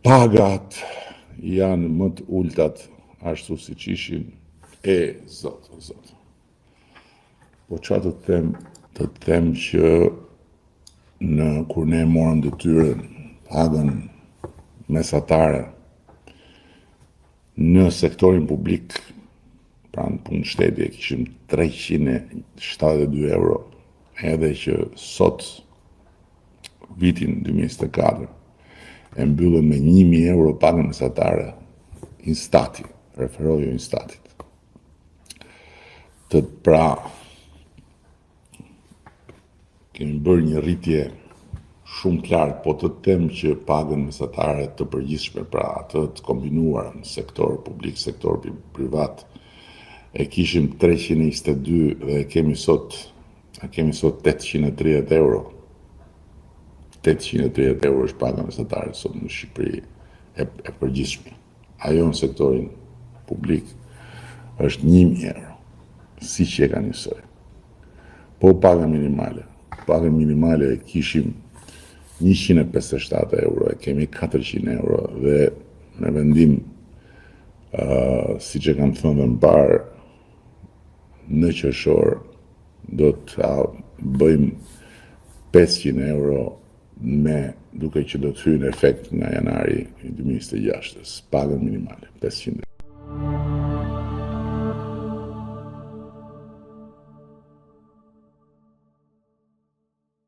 pagat janë më të ultat ashtu si që ishin, zot. Po qa të them? Të them që kur ne morëm detyrën pagën mesatare në sektorin publik, pra në punë shteti e kishim 372 euro, edhe që sot, vitin 2024, e mbyllën me 1.000 euro pagën mesatare, Instati, referoju Instatit. Pra, kemi bërë një rritje shumë qartë, po të them që pagën mesatare të përgjithshme, pra atë të kombinuar në sektor publik, sektor privat, e kishim 322 dhe kemi sot 830 euro. 830 euro është paga mesatare sot në Shqipëri e përgjithshme. Ajo në sektorin publik është 1.000 euro, si që e ka njësoj. Po paga minimale e kishim 157 euro, e kemi 400 euro dhe në vendim, si që kam thënë dhe më parë, në qershor do të bëjmë 500 euro duke që do të hyjë në efekt nga janari 2026, pagën minimale, 500 euro.